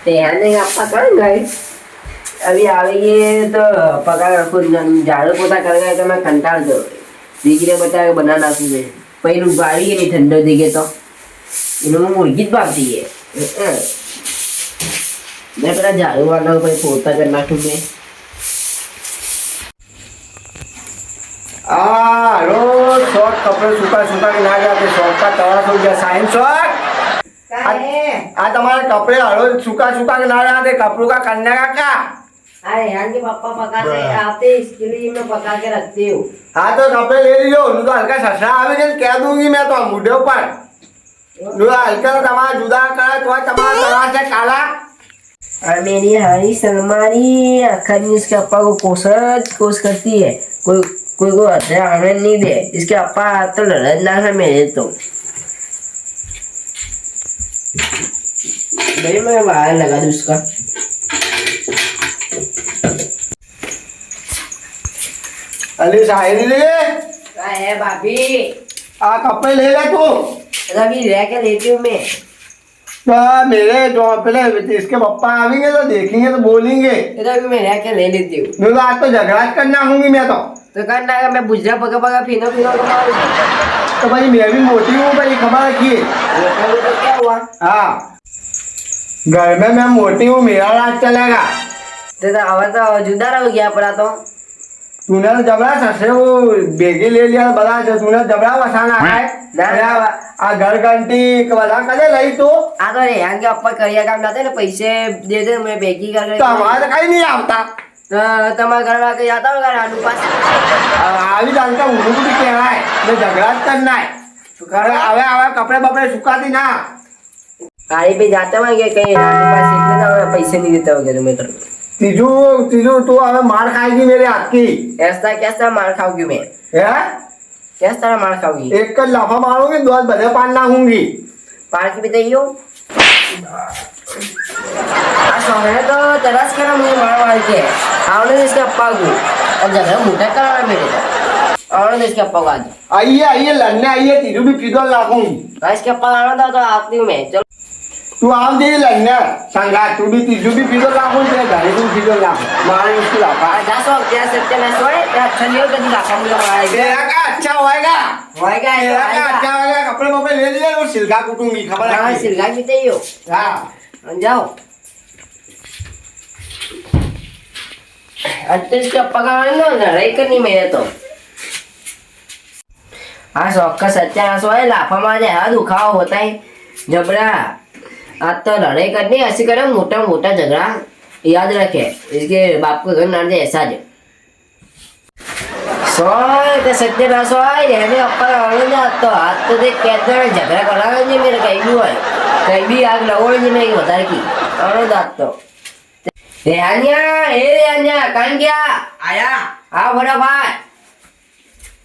नहीं आपका कर गए अभी आवेंगे तो पका खुद झाड़ू पोता कर गए तो मैं कंटाल दो દીકરે બતા બના નાખું છે પછી ગાળી નહીં ઠંડો થઈ ગયો તો એનું મુરગી જ ભાગતી છે मैं પેલા ઝાડુ વાળા પછી પોતા કરી નાખું મેં रोज शॉर्ट कपड़े सुखा सुखा के ना जाते शॉर्ट का तवा हो गया साइन शॉर्ट आज तुम्हारे कपड़े रोज सुखा सुखा के ना जाते कपड़ों का करने का क्या अरे यार के पापा पकाते आते इसके लिए मैं पका के रखती हूँ हाँ तो कपड़े ले लीजिए तो हल्का ससरा आवे कह दूंगी मैं तो मुझे ऊपर हल्का तुम्हारा जुदा करे तो तुम्हारा तवा से काला और मेरी हारी सलमानी अखनी इसके अप्पा को कोस करती है कोई कोई को आने नहीं दे इसके अप्पा तो लड़त ना है मेरे तो भाई मैं बाहर लगा दूँ उसका अली शायरी ले है भाभी आ कपड़े ले ले तू अभी रह के लेती हूँ मैं तो मेरे जो पहले इसके पप्पा आवेंगे तो देखेंगे तो बोलेंगे अभी मैं रह के ले लेती हूँ नहीं तो आज तो झगड़ा करना होंगी मैं तो करना है मैं बुझा पका पका फिनो तो भाई मैं भी मोटी हूँ भाई खबर रखिए तो क्या हुआ हाँ घर में मैं मोटी हूँ मेरा राज चलेगा तो आवाज तो जुदा रह गया पड़ा तो तूने तो जबड़ा ससरे वो बेगी ले लिया बता जो तूने जबड़ा बसाना है आ घर घंटी बता कदे लई तू आ तो रे यहाँ के अप्पा करिया काम जाते ना पैसे दे दे मैं बेगी कर तो हमारे कहीं नहीं आता तो तुम्हारे घर आके जाता होगा रानू पास अभी जानता हूँ भी कह रहा है मैं झगड़ा करना है तो कर आवे आवे कपड़े बपड़े सुखाती ना गाड़ी पे जाते होंगे कहीं रानू पास इतने पैसे नहीं देते होगे तुम्हें तो तीजू तीजू तू हमें मार खाएगी मेरे हाथ की ऐसा कैसा मार खाओगी मैं कैसा तरह मार खाओगी एक का लाफा मारूंगी दो बधे पान ना होंगी पार की बताइयो सोने तो तरस करा मुझे मार मार के आवने इसके अप्पा को और जगह मोटा करा मेरे को आवने इसके अप्पा को आज आइए आइए लड़ने आइए तीजू भी फिदल लाखूंगी इसके अप्पा आना था तो आती हूँ मैं चलो तू आप दे लड़ने संगा तू भी तीजू भी फिदल लाखूंगी तेरे गाड़ी को फिदल लाखूं मारे इसकी लाफा जा सो क्या सकते मैं सोए क्या चलियो कभी लाखा मुझे मारेगा तेरा का अच्छा होएगा होएगा तेरा का अच्छा होएगा कपड़े बपड़े ले लिए और सिलका कुटूंगी खबर है हाँ सिलगा भी चाहिए हाँ जाओ अच्छा इसके अप्पा का ना लड़ाई करनी मेरे तो हाँ शौक का सत्यानाश है लाफा मारे हाँ दुखाव होता है जबड़ा आज तो लड़ाई करनी ऐसी करे मोटा मोटा झगड़ा याद रखे इसके बाप को घर नार दे ऐसा जो सोए तो सत्यानाश है रहने अप्पा का जा तो आज तो देख कहते हैं झगड़ा करा जी मेरे कहीं भी है कहीं भी आग लगोड़े जी मैं बता की और दात तो रेहानिया कहीं क्या आया हाँ बड़ा भाई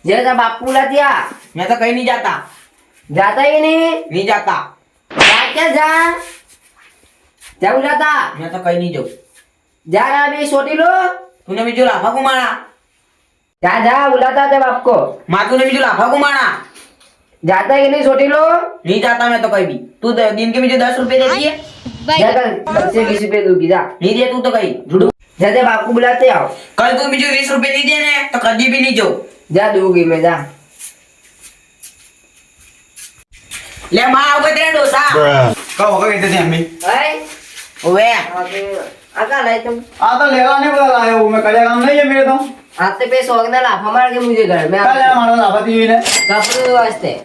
जैसा बापू बुला दिया मैं तो कहीं नहीं जाता जाता ही नहीं जाता क्या जा बुलाता मैं तो कहीं नहीं जाऊँ जा रहा अभी सोटी लो तूने भी जो लाफा को मारा जा बुलाता जब आपको माँ तूने भी जो लाफा को मारा जाता है कि नहीं सोटी लो नहीं जाता मैं तो कहीं भी तू दिन के मुझे 10 रुपए दे दिए कल से 20 रुपए दूंगी जा नहीं दिए तू तो कहीं झूठू जाते बाप को बुलाते आओ कल तू मुझे 20 रुपए नहीं देने तो कभी भी नहीं जाऊँ जा दूंगी मैं जा ले माँ आओ तेरा डोसा कब होगा कहते थे अम्मी ओए आका लाए तुम आ तो लेगा नहीं पता लाया हूँ मैं कड़े काम नहीं है मेरे तो आते पे सोगना लाफा मार के मुझे घर में क्या लेना मारा लाफा तीवी ने कपड़े वास्ते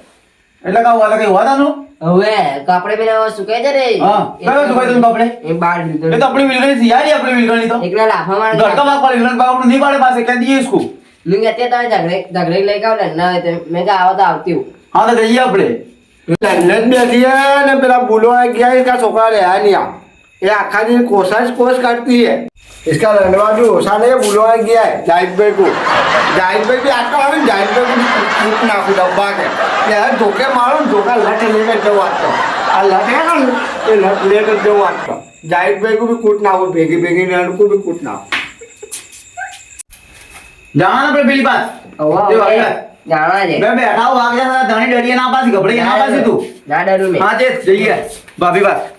એટલે કા વાલા કઈ વાદા નો હવે કપડે પેલા સુકાઈ જાય રે હા કયો સુકાઈ तुम कपड़े એ બાર લીધો ये तो अपनी मिलगनी थी यार ये अपनी मिलगनी तो એકલા લાફા માર घर का बाप वाले मिलगन बाप नहीं पाड़े पास क्या दिए इसको લુંગી અત્યારે તમે ઝઘડે લેके આવો ને ના મેં કા આવો તો આવતી હું हाँ तो गई अपने लंदन बैठी है ने मेरा बुलो आ गया इसका छोकरा रहा नहीं आ ये आखा दिन कोशिश करती है इसका लंडवा जो होसा नहीं बुलो आ गया है जाहिद भाई को जाहिद भाई भी आता है जाहिद भाई को कूट ना को डब्बा के यार धोखे मारो धोखा लट लेकर जाओ आता और लट है ना ये लट लेकर जाओ आता जाहिद भाई को भी कूट ना हो बेगी बेगी ने को भी कूट ना जाना पे पहली बात जाना है मैं बैठा हूँ आगे सारा धनी डरिए ना पास कपड़े ना पास तू ना डरू मैं हाँ जे जाइए भाभी बात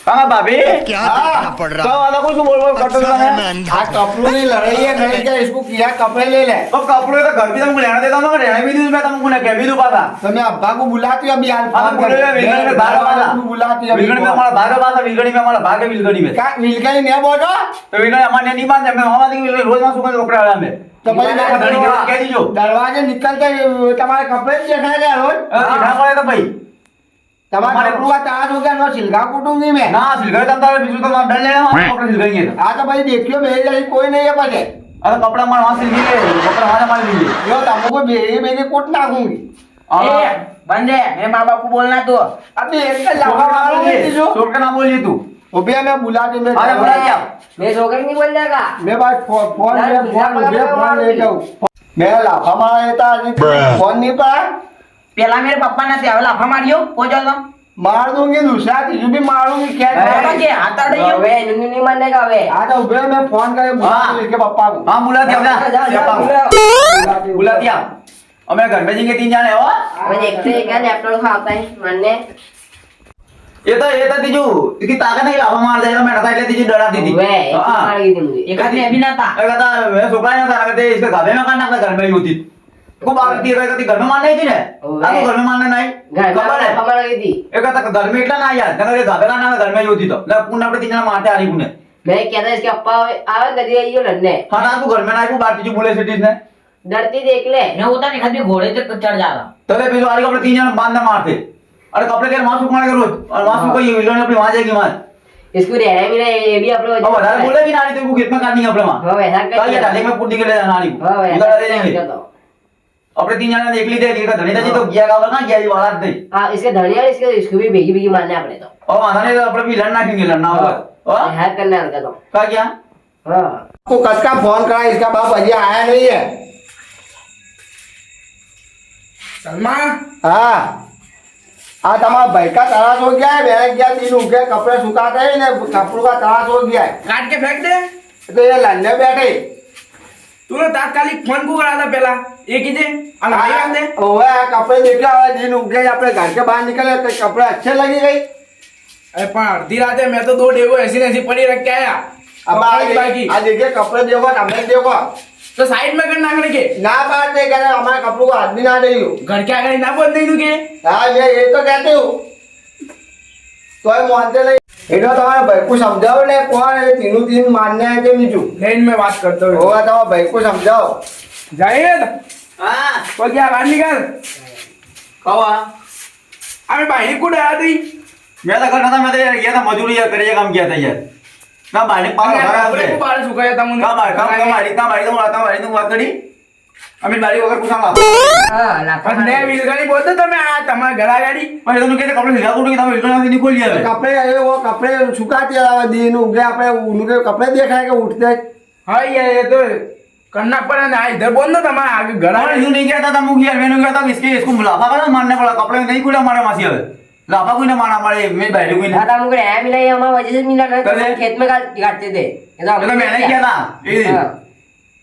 હા ભાભી हाँ, તો વાલા કોઈ શું બોલ બોલ કરતો હતો તમે આ કપડું ની લડાઈ है नहीं क्या इसको किया कपड़े ले ले તો કપડો તો ઘર બી તમે લેણા દેતા તો રહેણા બી દીધું મેં તમને કહી દીધું પાછા તમે अब्बा को बुलाती अभी यार हाँ, तो बोले विलगड़ी में बारह वाला। बुलाती વિલગણી में हमारा भागा पासा विलगणी में हमारा भागे विलगणी में क्या मिलकर नहीं बोलो तो विलगणी हमारे नहीं बांधे मैं हमारा दिन विलगणी रोज मां सुबह कपड़ा वाला में तो भाई मैं धनी के कह दीजो दरवाजे निकलते तुम्हारे कपड़े दिखाए गए रोज दिखा पड़े तो भाई तुम्हारे कपड़ों का ताज हो गया नो सिलगा कूटूंगी मैं ना सिलगड़ी तम तारे बीजू तो वहां डर लेना वहां कपड़े सिलगेंगे तो हाँ तो भाई देखियो मेरे जैसी कोई नहीं है बचे अरे कपड़ा हमारे वहां सिल गए कपड़ा हमारे मार लीजिए यो तुमको बेरी बेरी कूट नाखूंगी बंद है मेरे माँ बाप को बोलना तो अभी एक का लावा मारूंगी जो छोड़ के ना बोलिए तू वो भी मैं बुलाती मैं अरे बुला क्या मेरे छोकर नहीं बोल जाएगा मैं बात फोन ले जाऊँ मेरा लाफा मारा था फोन नहीं पाया પેલા મેરે પપ્પા નથી હવે લાફા માર્યો પહોંચો તો मार दूंगी दूसरा तीसरी भी मारूंगी क्या કે હાથ અડાયો હવે એનું નહીં માનેગા હવે आज उभे मैं फोन करे बुला इसके पप्पा को हां बुला दिया बुला दिया और मैं घर में जाएंगे 3 जने हो હવે એકતે એક લેપટોપ ખાતા હે મને ये तो तीजू इसकी ताकत नहीं लावा मार देगा मैं डरा એટલે तीजू डरा दी थी હવે મારી દીધું એક આદમી અભી ના था मैं कहता मैं सोचा ना था कहते इसके गावे में करना अपने घर में ही होती को बात थी कहती घर में मारने थी ने आपको घर में मारने नहीं घर में खबर है हमारा गई थी एक कहता घर में इतना ना यार कहता गावे का ना घर में ही होती तो ना पुण्य अपने 3 जने मारते आ रही पुण्य मैं कहता इसके अप्पा आवे कदी आइयो लड़ने हां ना तू घर में ना को बात तीजू बोले सिटीज ने डरती देख ले मैं होता नहीं कभी घोड़े से चढ़ जाता तले बिजू वाली को अपने 3 जने बांधना मारते अरे कपड़े के मां सुकमाने के रोज और मां सुको ये विलन अपनी वहां जाएगी मार इसको रहना मिला ये भी अपने अब बता बोले कि नारी तेरे को कितना काटनी है अपने मां हां वैसा कल ये डाले में पुट्टी के ले नारी को हां इधर ले वैसा जाएंगे अपने 3 जने देख ली दे का धनीता जी तो गया का ना गया जी वाला दे हां इसके धनिया इसको भी भेगी भेगी मारने अपने तो और माथा ने अपने भी लड़ना क्यों लड़ना होगा हां हैक करना है तो का क्या हां को कस का फोन करा इसका बाप अभी आया नहीं है सलमान हाँ हाँ तुम्हारा भाई का तलाश हो गया है मैंने क्या 3 उनके कपड़े सुखाते हैं ना कपड़ों का तलाश हो गया है काट के फेंक दे तो ये लड़ने बैठे तूने तात्कालिक फोन को करा था पहला ये कीजिए अलमारी रख दे ओए कपड़े देखे हुआ 3 उनके अपने घर के बाहर निकले तो कपड़े अच्छे लगे गई अरे पण अर्धी रात है मैं तो 2 डेगो ऐसी ऐसी पड़ी रख के आया अब बाकी आज देखिए कपड़े देखो हमें देखो तो साइड में करना करके ना बात नहीं करे हमारे कपड़ों को हाथ भी ना दे घर के आगे ना बोल नहीं दूंगे हाँ मैं ये तो कहती हूँ तो ये मानते नहीं इधर तुम्हारे भाई को समझाओ ले कौन है 3 मानने आए थे नीचू लेकिन मैं बात करता हूँ होगा तुम्हारे भाई को समझाओ जाहिद हां तो क्या बाहर निकल कवा अबे भाई को डरा दी मैं तो करना था मैं तो यार गया था मजदूरी यार करे काम किया था यार ना बाहर पाव भरा कपड़े को बाहर सुखाया था मुझे का बाहर तो बात करी अमित बारी वगैरह पूछांगा हां लाफा પણ મેં વિલગાડી બોલતો તમે આ તમારા ઘર આગળ मैं तो कहते कपड़े सिला कोटो की તમે વિલકણા से निकल लिया है कपड़े ये वो कपड़े सुखाते दिन उगे अपने उनके कपड़े देखा है कि उठते हाँ ये तो करना पड़ा ना इधर बोल दो तुम्हारे आगे घर और आगे यूं नहीं कहता था मुखिया मैंने कहता इसके इसको मुलाफा करना मारने पड़ा कपड़े नहीं खुला हमारे मासी है लाफा कोई ना मारा हमारे मेरे बैठे कोई नहीं दादा मुझे रहना मिला ये हमारी वजह से मिला ना कल है? खेत में काटते थे ये तो मैंने किया था ये दिन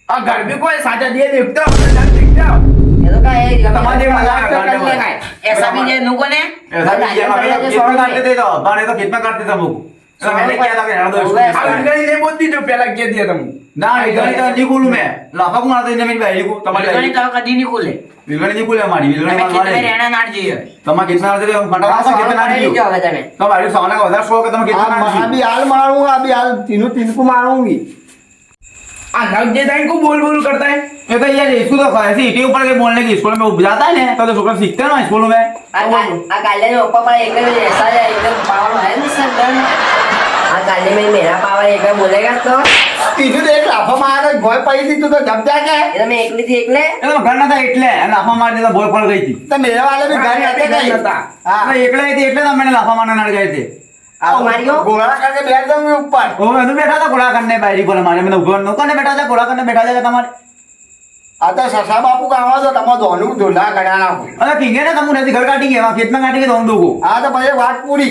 और घर भी कोई साझा दिए देखते हो देखते हो ये तो का है समाज में मजाक तो करने करने वाला। का है ऐसा भी ये नुको ने ऐसा भी किया हमारे खेत में काटते थे तो बाने तो खेत में काटते थे मुझको तो मैंने किया था कि यार दो होगा अब विलगाड़ी नहीं बोलती जो पहला किया दिया तुम ना विलकणी तो नहीं खोलूं मैं लाफा को मारते ने मेरी बहन को तुम्हारे तो कभी नहीं खुले विलकणी नहीं खोले हमारी विलकणी खेत में मारवाले रहना ना चाहिए तुम्हारे कितना आते थे हम फटा का कितना ना दियो जो होगा तने तुम्हारी सामने का उधर शो के तुम कितना ना अभी हाल मारूंगा अभी हाल 3 को मारूंगी आ नग देता है इनको बोल बोल करता है ये तो यार स्कूल तो ऐसे ईटे ऊपर के बोलने की स्कूल में वो जाता है ना तो छोकरा सीखते हैं ना स्कूल में आ गाले में ऊपर पर एकदम ऐसा है एकदम पावर है नहीं सर आ गाले में मेरा पावर एकदम बोलेगा तो तीसरी एक लाफा मारा भय पड़ी थी तू तो जब जाके ये मैं एकली थी एकले ये तो घर ना था इटले लाफा मारने तो बोल पड़ गई थी तो मेरे वाले भी घर रहते गए हाँ तो एकले थी इटले तो मैंने लाफा मारने लड़ गए थे आप मारियो घोड़ा करके बैठ जाऊंगी ऊपर ओ मैं तो बैठा था घोड़ा करने बाहरी पर हमारे मैंने ऊपर नौका ने बैठा था घोड़ा करने बैठा जाएगा तुम्हारे आता ससा बापू का आवाज होता मैं दोनों को धुला कराना हूँ अरे किंगे ना तुम उन्हें घर काटेंगे वहाँ खेत में काटेंगे तो हम दो को हाँ तो भाई बात पूरी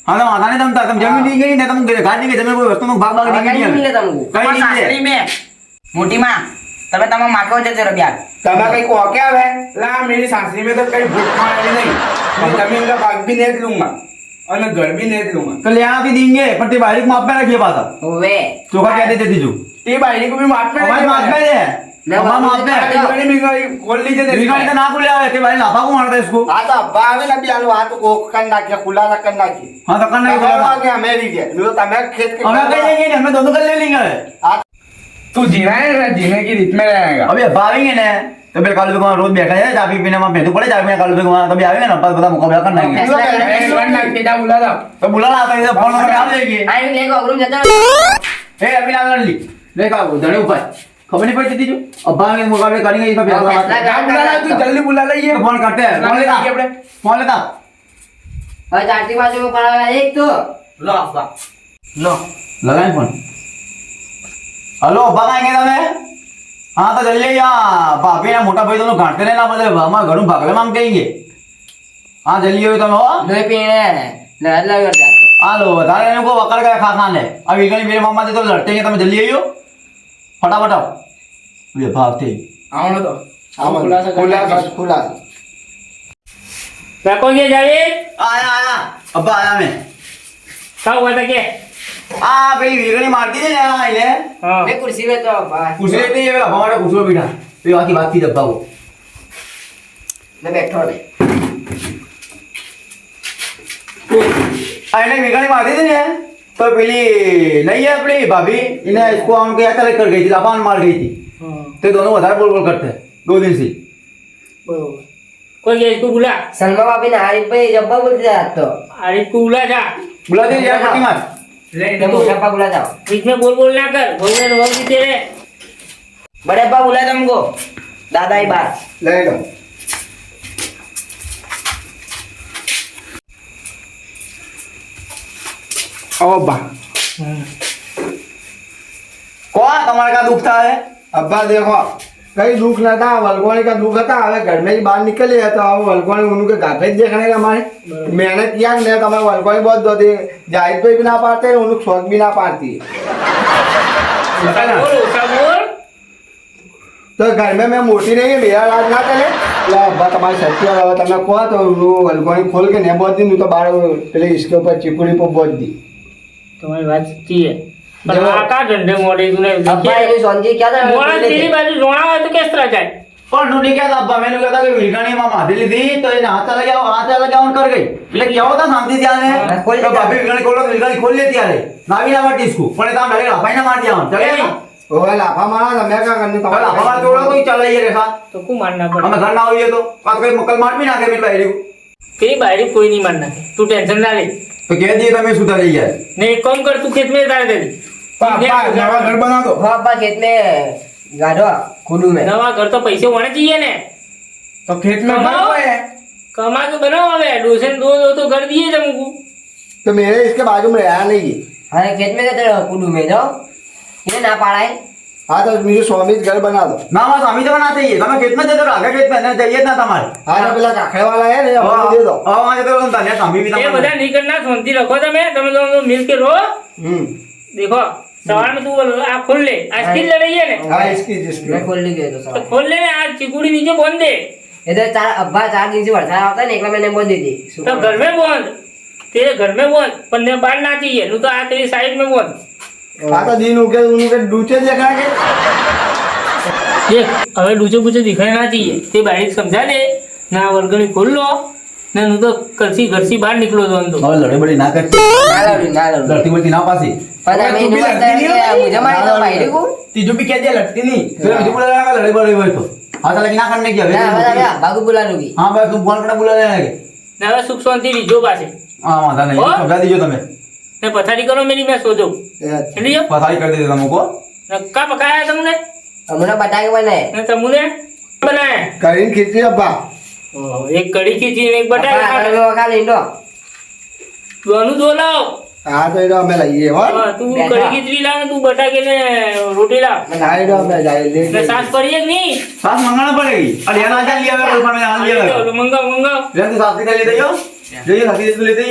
हाँ तो माथा नहीं तुम जमीन नहीं गई ना तुम घाट नहीं गए जमीन कोई वस्तु में भाग भाग नहीं नहीं गई मिले तुमको कहीं नहीं मिले सासरी में मोटी माँ તમે તમારા માકો જતો રહ્યો યાર तब कहीं को क्या है ला मेरी सासरी में तो कहीं भूख खाने नहीं मैं जमीन का भाग भी नहीं लूंगा અને ગરમી ને એટલું માં. तो ले आना भी देंगे पर ते बारीक माप में रखिए पाता ઓવે चोखा क्या देते दीजू તે બાયડી को भी माप में हमारे माप में है हमारे माप में है बिगड़ी बिगड़ी खोल लीजिए देखिए। बिगाड़ी तो ना खुले आवे ते भाई लाफा को मारता है इसको આ તો અબ્બા આવે ને બી આનું હાથ કોક કરી નાખીએ ખુલ્લા ના કરી નાખીએ हाँ तो करना ही તમારે पड़ेगा વાગે અમે રહી ગયા નહીં તો તમે ખેત કે हमें कर लेंगे नहीं, हमें दोनों कर ले लेंगे तू जीना है ना, जीने की रीत में रहेगा। अभी अब आवेंगे ना तो फिर कालू भगवान रोज बैठा है चाबी पीने में भेजू पड़े चाबी कालू भगवान कभी आवेंगे ना बस बता मुकाबला करना है ए, वन लाख के जा बुला दो। तो बुला ला तो फोन करके आ जाएगी આ લે ગોગરું જતા ए अभी ना कर ली देखा वो धड़े ऊपर खबर नहीं पड़ती थी जो अब आवेंगे मुकाबले करेंगे इसमें हाँ, फैसला जा बुला ला, तू जल्दी बुला लाइए। फोन करते हैं फोन लेता अपने फोन लेता હવે ચારથી બાજુ પડાવે એક તો लो आपका लो लगाए फोन हेलो बताएंगे तुम्हें हाँ तो जल्दी यहाँ भाभी ना मोटा भाई दोनों घाटते रहना बोले हमारे घरों भागले मांग कहेंगे हाँ जल्दी हो तुम हो લોહી પીણે લડ લડ જાતો हाँ लो बता रहे इनको वकर गया खा खाने अब इधर मेरे मामा जी तो लड़ते हैं तुम जल्दी आइयो फटाफट आओ ये भागते ही आओ तो આમાં खुलासा कर ખુલ્લા लेंगे। ખુલ્લા रखोगे जावेद आया आया अब आया मैं क्या हुआ था क्या आ भाई वीरगणी मारती थी ना इन्हें हाँ એ ખુરશી લે તો બા कुछ लेते ही हमारे कुछ बैठा फिर बाकी बात थी डब्बा वो ને બેઠો રે इन्हें वीरगणी मारती थी ना तो पहली नहीं है अपनी भाभी इन्हें इसको उनके यहाँ कर गई थी लापान मार गई थी तो दोनों વધારે बोल बोल करते हैं 2 दिन से कोई गया इसको बुला સલમા બાપી ને હારી ભાઈ જબ્બા બોલતી જાત તો अरे तू बुला जा बुला दे यार पट्टी मार તે મોટા પા બોલા જાઓ बीच में बोल बोल ना कर बोल में रोक दी तेरे बड़े पा बोला तुमको दादा ही बात લઈ લો आओ बा कौन तुम्हारे का दुख था है अब्बा देखो कई दुख न था वलगोनी का दुख था हमें घर में ही बाहर निकले है तो अब वलगोनी उनके गाफे देखने का हमारे मेहनत किया नहीं तो हमें वलगोनी बहुत दो दी जाहिद पे भी ना पाते उनको शौक भी ना पाती बोल उसका बोल तो घर में मैं मोटी नहीं है मेरा राज ना करे એટલે અબ્બા તમારી સચ્ચી હવે તમે કહો તો હું વલગોની ખોલ કે ને બોધ દી હું તો બાર પેલે इसके ऊपर चिकुड़ी पर बोध दी तुम्हारी बात सच्ची है पर देखो। आका डंडे मोड़े तूने अब्बा ये सोनजी क्या था मोड़ा तेरी बाजू रोना है तो किस तरह जाए पर उन्होंने क्या था अब्बा मैंने कहा था कि वीरगणी मां मार दी थी तो ये हाथ चला गया और कर गई लेकिन क्या होता शांति से आने खोल तो लेती भाभी वीरगणी खोलो वीरगणी खोल लेती अरे ना भी ना मारती इसको पर काम लगेगा भाई ना मार दिया चले ना ઓવે લાફા મારા તમે કા કરને कल हमारा तोड़ा तो ही चला ही रेखा तो को मारना पड़ा हमें घर ना हुई तो का कोई मक्कल मार भी ना के मेरी बहरी को तेरी बाहरी कोई नहीं मारना तू टेंशन ना ले तो कह दिए तो मैं सुधर रही है नहीं एक काम कर तू खेत में डाल दे पापा नवा घर बना दो। हाँ अब्बा खेत में गाड़ो खुडू में नवा घर तो पैसे होने चाहिए ने तो खेत में घर कमाओ। पे है। कमा के बनाओ हमें डोसन दो तो घर दिए तुमको तो मेरे इसके बाजू में रहा नहीं है हाँ खेत में गए खुडू में जाओ ये ना पाड़ा है हाँ तो मुझे स्वामी घर बना दो ना बस हमी तो बनाते ही हमें खेत में दे दो आगे खेत में ना चाहिए ना तुम्हारे हाँ तो पेला काखड़े वाला है ना हमको दे दो और वहां तो बनता है हमी भी ये ना બધા નહીં કરના શાંતિ રખો તમે તમે दोनों मिल के रहो देखो सवाल में तू आ खोल ले आज किल ले रही है ने हाँ इसकी जिसकी मैं खोल ली गई तो तो सवाल खोल ले आज चिकुड़ी नीचे बांध दे इधर चार अब्बा 4 दिन से वर्षा आता है ना एक मैंने बोल दी थी तो घर में बांध तेरे घर में बांध पर ने बाहर ना चाहिए नु तो आ तेरी साइड में बांध हाँ तो दिन उनके उनके डूचे देखा के देख હવે ડૂચે પૂછે દિખાય ના चाहिए તે બારી સમજા દે ના વર્ગણી ખોલ લો ને નું તો ઘરથી બહાર નીકળો તો અંદો और लड़े बड़े ना करते ना लड़ू लड़ती बड़ती ना पासी पर हमें तू भी नहीं लड़ती नहीं पता हो? मुझे मारी तो भाई को तीजू भी कह दिया लगती नहीं। फिर मुझे बुला लगा लड़े बड़े हुए तो हाँ चला कि ना करने की ना बता अब्बा को बुला लूंगी हाँ भाई तुम फोन करना बुला लेना के ને હવે સુખ શાંતિ રીજો પાસે हाँ वादा नहीं और? समझा दीजिए तुम्हें ને પથારી કરો મેરી મેં સો જાઉં ચલી જાઓ पथारी कर देते तुमको ને કા પકાયા તમને हमने बता के बनाए ને તમુને બનાયા करीन खींची अब्बा એક કડી ખીચી ને એક अब्बा બટાકા आटा में खा लेंदो दोनों दो लाओ हाँ तो इधर हमें लाइए हो हाँ, तू बैठा। कड़ी खीचड़ी लाओ ने तू बटाके ने रोटी लाओ हाँ इधर हमें जाए ले ने सास पड़ी है कि नहीं सास मंगाना पड़ेगी अरे यहाँ ना लिया हुआ ऊपर में यहाँ लिया हुआ चलो मंगाओ मंगाओ तो सास की ले दे जो ये सास की ले दे